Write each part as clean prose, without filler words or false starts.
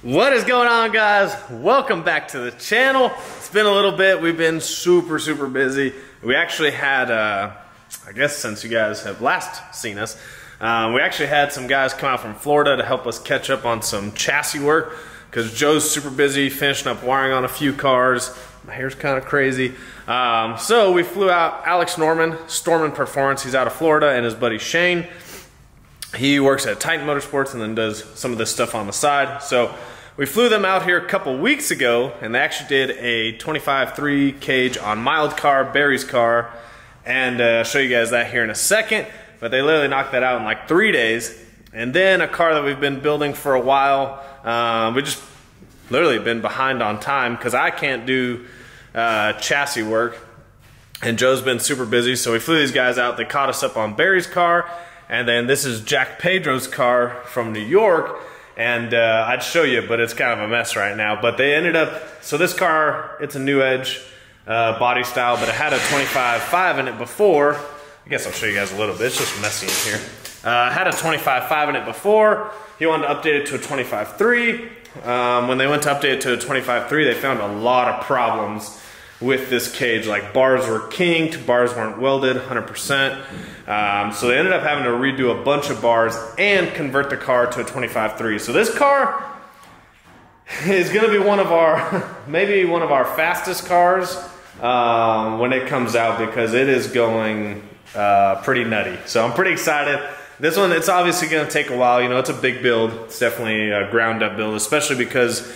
What is going on, guys? Welcome back to the channel. It's been a little bit. We've been super busy. We actually had, I guess since you guys have last seen us, we actually had some guys come out from Florida to help us catch up on some chassis work because Joe's super busy finishing up wiring on a few cars. My hair's kind of crazy. So we flew out Alex Norman, Storm and Performance. He's out of Florida, and his buddy Shane. He works at Titan Motorsports and then does some of this stuff on the side. So we flew them out here a couple weeks ago, and they actually did a 25.3 cage on mild car, Barry's car, and I'll show you guys that here in a second. But they literally knocked that out in like 3 days. And then a car that we've been building for a while, we just literally been behind on time because I can't do chassis work, and Joe's been super busy. So we flew these guys out. They caught us up on Barry's car, and then this is Jack Pedro's car from New York. And I'd show you, but it's kind of a mess right now. But they ended up, so this car, it's a New Edge body style, but it had a 25.5 in it before. I guess I'll show you guys a little bit. It's just messy in here. Had a 25.5 in it before. He wanted to update it to a 25.3. When they went to update it to a 25.3, they found a lot of problems with this cage. Like bars were kinked, bars weren't welded 100%. So they ended up having to redo a bunch of bars and convert the car to a 25.3. So this car is gonna be one of our, maybe one of our fastest cars when it comes out, because it is going pretty nutty. So I'm pretty excited. This one, it's obviously gonna take a while. You know, it's a big build. It's definitely a ground up build, especially because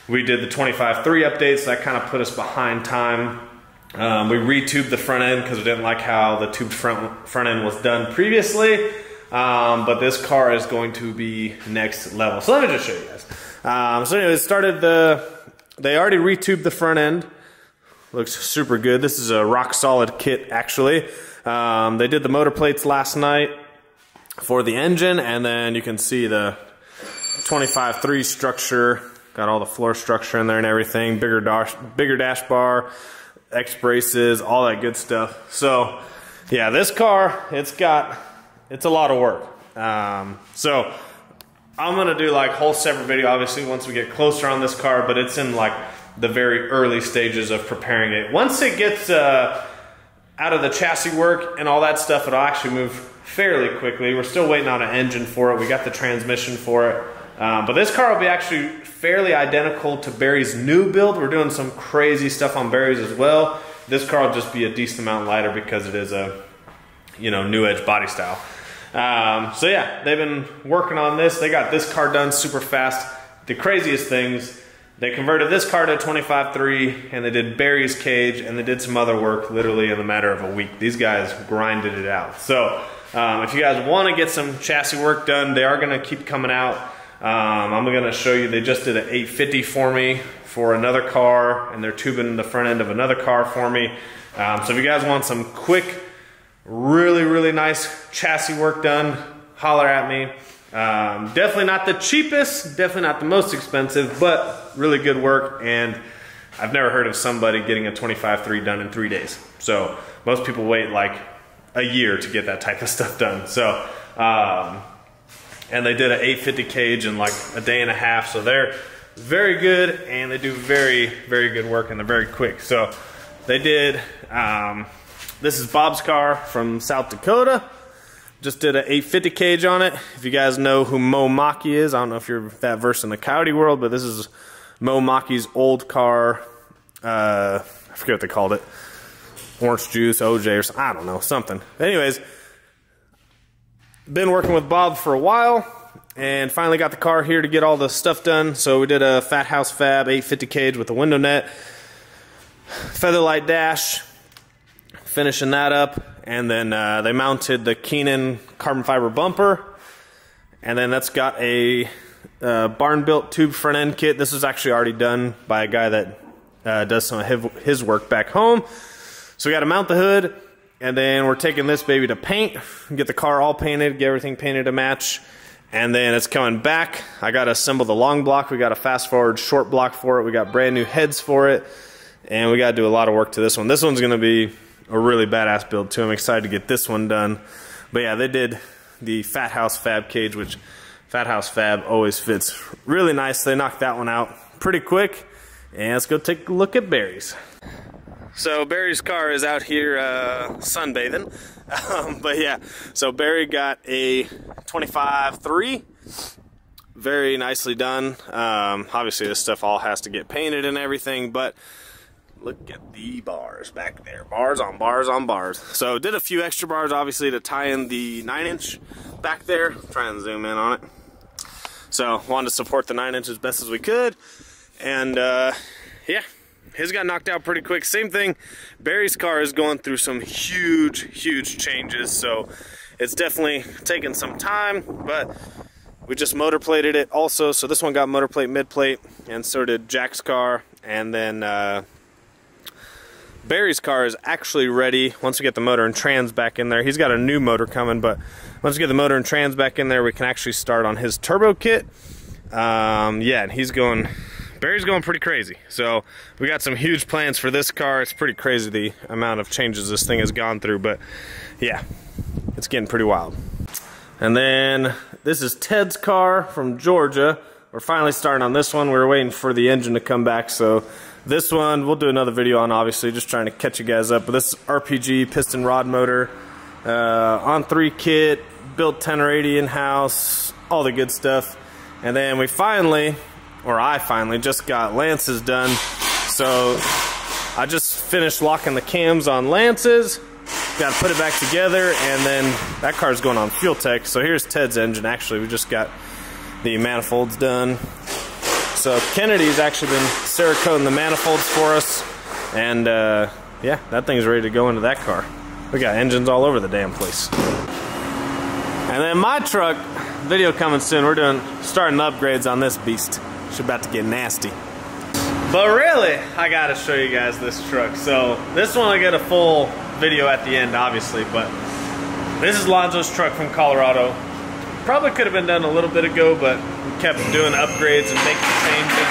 we did the 25.3 updates. So that kind of put us behind time. We retubed the front end because we didn't like how the tubed front end was done previously. But this car is going to be next level. So let me just show you guys. So anyway, they already retubed the front end. Looks super good. This is a rock solid kit, actually. They did the motor plates last night for the engine, and then you can see the 25.3 structure. Got all the floor structure in there and everything. Bigger dash bar, X braces, all that good stuff. So yeah, this car, it's a lot of work. So I'm gonna do like whole separate video, obviously, once we get closer on this car, but it's in like the very early stages of preparing it. Once it gets out of the chassis work and all that stuff, it'll actually move fairly quickly. We're still waiting on an engine for it. We got the transmission for it. But this car will be actually fairly identical to Barry's new build. We're doing some crazy stuff on Barry's as well. This car will just be a decent amount lighter because it is a, you know, New Edge body style. So yeah, they've been working on this. They got this car done super fast. The craziest things, they converted this car to a 25.3, and they did Barry's cage, and they did some other work literally in the matter of a week. These guys grinded it out. So if you guys want to get some chassis work done, they are going to keep coming out. I'm gonna show you, they just did an 850 for me for another car, and they're tubing the front end of another car for me. So if you guys want some quick, really nice chassis work done, holler at me. Definitely not the cheapest, definitely not the most expensive, but really good work. And I've never heard of somebody getting a 25.3 done in 3 days. So most people wait like a year to get that type of stuff done. So and they did an 850 cage in like a day and a half. So they're very good, and they do very good work, and they're very quick. So they did, this is Bob's car from South Dakota. Just did an 850 cage on it. If you guys know who Mo Maki is, I don't know if you're that versed in the Coyote world, but this is Mo Maki's old car. I forget what they called it. Orange juice, OJ, or something. I don't know, something. Anyways, been working with Bob for a while, and finally got the car here to get all the stuff done. So we did a Fat House Fab 850 cage with a window net, featherlight dash, finishing that up, and then they mounted the Keenan carbon fiber bumper, and then that's got a barn built tube front end kit. This was actually already done by a guy that does some of his work back home. So we got to mount the hood. And then we're taking this baby to paint, get the car all painted, get everything painted to match. And then it's coming back. I got to assemble the long block. We got a fast forward short block for it. We got brand new heads for it. And we got to do a lot of work to this one. This one's going to be a really badass build too. I'm excited to get this one done. But yeah, they did the Fat House Fab cage, which Fat House Fab always fits really nice. They knocked that one out pretty quick. And let's go take a look at Barry's. So Barry's car is out here sunbathing. But yeah, so Barry got a 25-3. Very nicely done. Obviously this stuff all has to get painted and everything, but look at the bars back there. Bars on bars on bars. So did a few extra bars obviously to tie in the 9-inch back there. Try and zoom in on it. So wanted to support the 9-inch as best as we could. And yeah, his got knocked out pretty quick. Same thing, Barry's car is going through some huge changes. So it's definitely taken some time, but we just motor plated it also. So this one got motor plate, mid plate, and so did Jack's car. And then Barry's car is actually ready once we get the motor and trans back in there. He's got a new motor coming, but once we get the motor and trans back in there, we can actually start on his turbo kit. Yeah, and Barry's going pretty crazy. So we got some huge plans for this car. It's pretty crazy the amount of changes this thing has gone through, but yeah, it's getting pretty wild. And then this is Ted's car from Georgia. We're finally starting on this one. We were waiting for the engine to come back, so this one we'll do another video on, obviously, just trying to catch you guys up. But this is RPG piston rod motor, on 3 kit, built 10 or 80 in-house, all the good stuff. And then we finally, or I finally, just got Lance's done. So I just finished locking the cams on Lance's. Got to put it back together, and then that car's going on Fuel Tech. So here's Ted's engine. Actually, we just got the manifolds done. So Kennedy's actually been Cerakoting the manifolds for us, and yeah, that thing's ready to go into that car. We got engines all over the damn place. And then my truck, video coming soon. We're starting upgrades on this beast. It's about to get nasty. But really, I gotta show you guys this truck. So this one I get a full video at the end, obviously, but this is Lonzo's truck from Colorado. Probably could have been done a little bit ago, but we kept doing upgrades and making changes,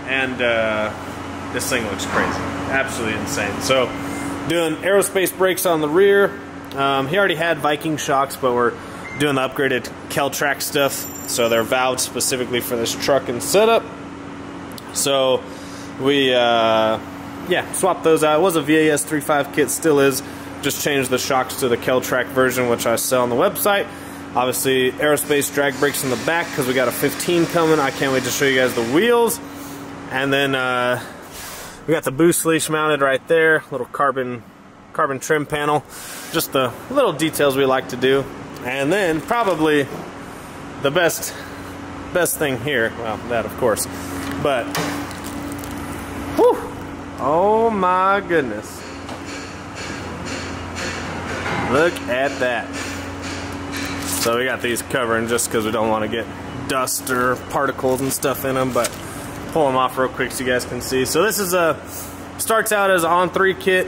and this thing looks crazy, absolutely insane. So doing aerospace brakes on the rear. He already had Viking shocks, but we're doing the upgraded Kel-Track stuff, so they're valved specifically for this truck and setup. So we yeah, swapped those out. It was a VAS 3.5 kit, still is. Just changed the shocks to the Kel-Track version, which I sell on the website. Obviously, aerospace drag brakes in the back because we got a 15 coming. I can't wait to show you guys the wheels. And then we got the boost leash mounted right there. Little carbon trim panel. Just the little details we like to do. And then probably the best thing here. Well, that of course. But whew, oh my goodness. Look at that. So we got these covering just because we don't want to get dust or particles and stuff in them, but pull them off real quick so you guys can see. So this is starts out as an on-3 kit.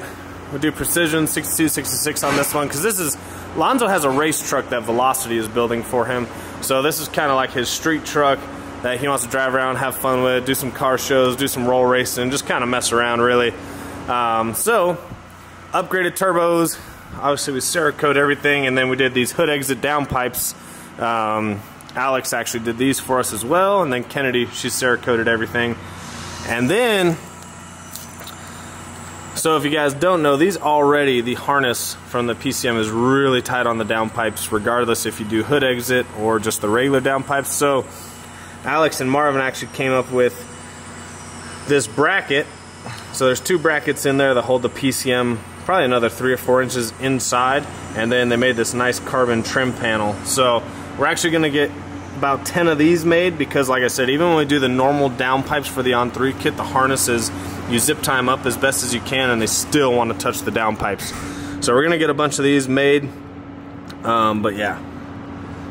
We do precision 62, 66 on this one because this is, Lonzo has a race truck that Velocity is building for him. So this is kind of like his street truck that he wants to drive around, have fun with, do some car shows, do some roll racing, just kind of mess around really. So upgraded turbos. Obviously we Cerakote everything, and then we did these hood exit downpipes. Alex actually did these for us as well, and then Kennedy, she Cerakoted everything. And then, so if you guys don't know, these already, the harness from the PCM is really tight on the downpipes, regardless if you do hood exit or just the regular downpipes. So Alex and Marvin actually came up with this bracket. So there's 2 brackets in there that hold the PCM probably another 3 or 4 inches inside, and then they made this nice carbon trim panel. So we're actually going to get about 10 of these made because, like I said, even when we do the normal downpipes for the on-3 kit, the harnesses, you zip tie them up as best as you can and they still want to touch the downpipes. So we're going to get a bunch of these made, but yeah,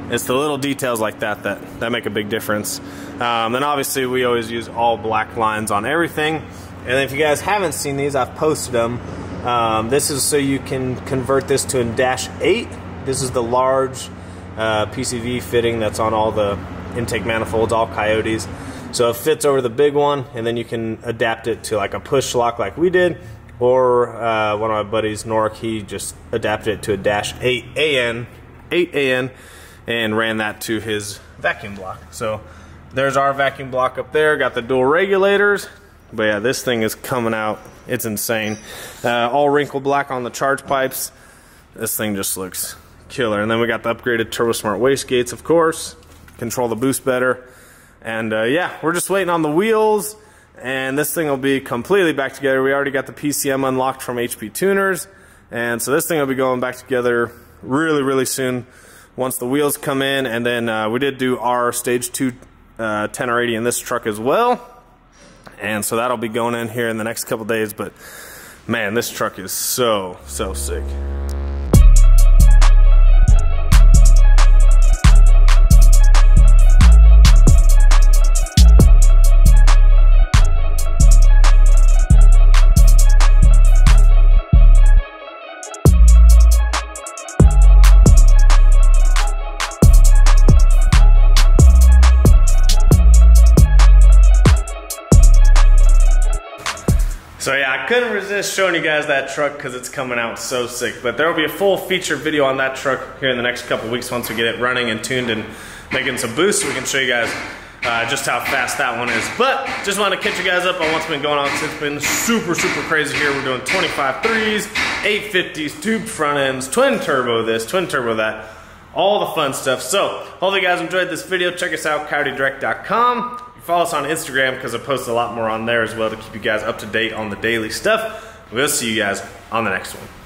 it's the little details like that make a big difference. Then obviously we always use all black lines on everything. And if you guys haven't seen these, I've posted them. This is so you can convert this to a Dash 8. This is the large PCV fitting that's on all the intake manifolds, all Coyotes. So it fits over the big one, and then you can adapt it to like a push lock like we did, or one of my buddies, Norik, he just adapted it to a Dash 8AN, and ran that to his vacuum block. So there's our vacuum block up there, got the dual regulators. But yeah, this thing is coming out, it's insane. All wrinkle black on the charge pipes. This thing just looks killer. And then we got the upgraded Turbo Smart wastegates, of course, control the boost better. And yeah, we're just waiting on the wheels, and this thing will be completely back together. We already got the PCM unlocked from HP Tuners, and so this thing will be going back together really soon once the wheels come in. And then we did do our stage 2 10 or 80 in this truck as well, and so that'll be going in here in the next couple days. But man, this truck is so sick. So yeah, I couldn't resist showing you guys that truck because it's coming out so sick. But there will be a full feature video on that truck here in the next couple weeks once we get it running and tuned and making some boosts, so we can show you guys just how fast that one is. But just want to catch you guys up on what's been going on. It's been super crazy here. We're doing 25 3s, 850s, tubed front ends, twin turbo this, twin turbo that, all the fun stuff. So hopefully you guys enjoyed this video. Check us out, coyotedirect.com. Follow us on Instagram because I post a lot more on there as well to keep you guys up to date on the daily stuff. We'll see you guys on the next one.